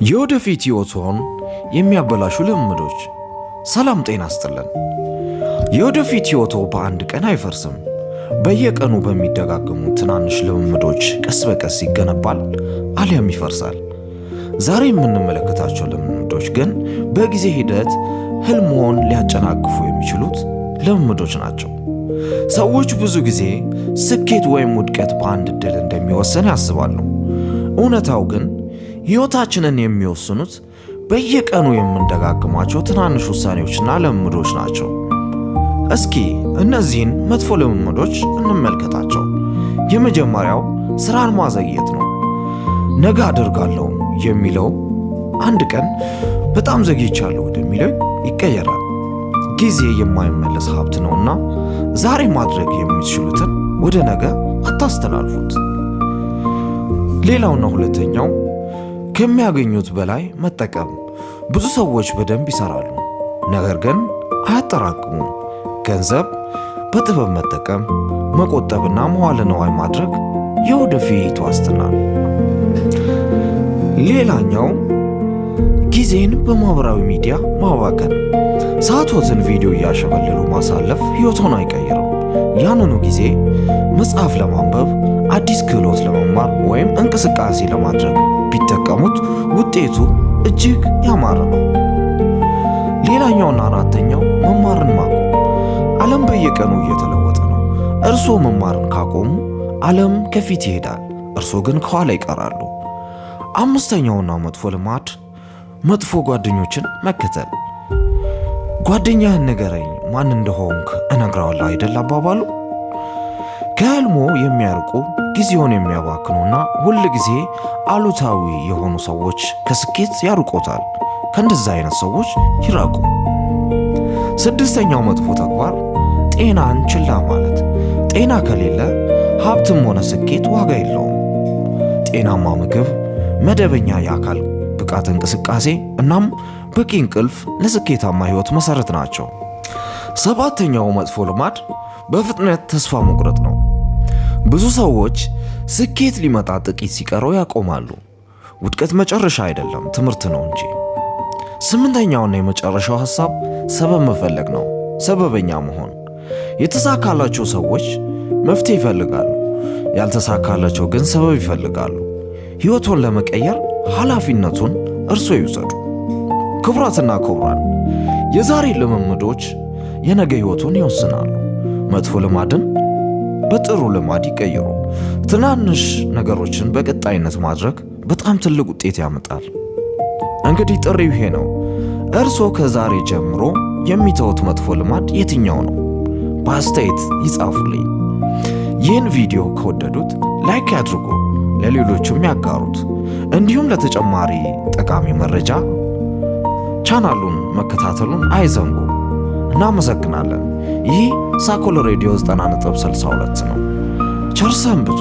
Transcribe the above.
የወደፊት ሕይወትዎን የሚያበላሹ ልምምዶች። ሰላም ጤና ይስጥልን። የወደፊት ሕይወትዎ በአንድ ቀን አይፈርስም። በየቀኑ በሚደጋገሙ ትናንሽ ልምምዶች ቀስ በቀስ ይገነባል አሊያም ይፈርሳል። ዛሬ የምንመለከታቸው ልምምዶች ግን በጊዜ ሂደት ህልምዎን ሊያጨናግፉ የሚችሉት ልምምዶች ናቸው። ሰዎች ብዙ ጊዜ ስኬት ወይም ውድቀት በአንድ ዕድል እንደሚወሰን ያስባሉ። እውነታው ግን ሕይወታችንን የሚወስኑት በየቀኑ የምንደጋግማቸው ትናንሽ ውሳኔዎችና ልምምዶች ናቸው። እስኪ እነዚህን መጥፎ ልምምዶች እንመልከታቸው። የመጀመሪያው ስራን ማዘግየት ነው። ነገ አደርጋለሁ የሚለው አንድ ቀን በጣም ዘግይቻለሁ ወደሚለው ይቀየራል። ጊዜ የማይመለስ ሀብት ነውና ዛሬ ማድረግ የሚችሉትን ወደ ነገ አታስተላልፉት። ሌላውና ሁለተኛው ከሚያገኙት በላይ መጠቀም። ብዙ ሰዎች በደንብ ይሰራሉ፣ ነገር ግን አያጠራቅሙም። ገንዘብ በጥበብ መጠቀም፣ መቆጠብና መዋለ ንዋይ ማድረግ የወደፊት ዋስትና ነው። ሌላኛው ጊዜን በማህበራዊ ሚዲያ ማባከን። ሰዓቶትን ቪዲዮ እያሸበለሉ ማሳለፍ ሕይወቶን አይቀይርም። ያንኑ ጊዜ መጽሐፍ ለማንበብ፣ አዲስ ክህሎት ለመማር ወይም እንቅስቃሴ ለማድረግ ቢጠቀሙት ውጤቱ እጅግ ያማረ ነው። ሌላኛውና አራተኛው መማርን ማቆም። ዓለም በየቀኑ እየተለወጠ ነው። እርስዎ መማርን ካቆሙ ዓለም ከፊት ይሄዳል፣ እርስዎ ግን ከኋላ ይቀራሉ። አምስተኛውና መጥፎ ልማድ መጥፎ ጓደኞችን መከተል። ጓደኛህን ንገረኝ ማን እንደሆንክ እነግረዋለሁ አይደል አባባሉ። ከህልሞ የሚያርቁ ጊዜውን የሚያባክኑና ሁል ጊዜ አሉታዊ የሆኑ ሰዎች ከስኬት ያርቆታል። ከእንደዚህ አይነት ሰዎች ይራቁ። ስድስተኛው መጥፎ ተግባር ጤናን ችላ ማለት። ጤና ከሌለ ሀብትም ሆነ ስኬት ዋጋ የለውም። ጤናማ ምግብ፣ መደበኛ የአካል ብቃት እንቅስቃሴ እናም በቂ እንቅልፍ ለስኬታማ ህይወት መሰረት ናቸው። ሰባተኛው መጥፎ ልማድ በፍጥነት ተስፋ መቁረጥ ነው። ብዙ ሰዎች ስኬት ሊመጣ ጥቂት ሲቀረው ያቆማሉ። ውድቀት መጨረሻ አይደለም፣ ትምህርት ነው እንጂ። ስምንተኛውና የመጨረሻው ሐሳብ ሰበብ መፈለግ ነው። ሰበበኛ መሆን። የተሳካላቸው ሰዎች መፍትሄ ይፈልጋሉ፣ ያልተሳካላቸው ግን ሰበብ ይፈልጋሉ። ሕይወቶን ለመቀየር ኃላፊነቱን እርሶ ይውሰዱ። ክቡራትና ክቡራን፣ የዛሬ ልምምዶች የነገ ሕይወቶን ይወስናሉ። መጥፎ ልማድን በጥሩ ልማድ ይቀይሩ። ትናንሽ ነገሮችን በቀጣይነት ማድረግ በጣም ትልቅ ውጤት ያመጣል። እንግዲህ ጥሪው ይሄ ነው። እርሶ ከዛሬ ጀምሮ የሚተውት መጥፎ ልማድ የትኛው ነው? በአስተያየት ይጻፉልኝ። ይህን ቪዲዮ ከወደዱት ላይክ ያድርጉ፣ ለሌሎችም ያጋሩት። እንዲሁም ለተጨማሪ ጠቃሚ መረጃ ቻናሉን መከታተሉን አይዘንጉ። እናመሰግናለን። ይህ ሳኮሎ ሬዲዮ 90.62 ነው። ቸር ሰንብቱ።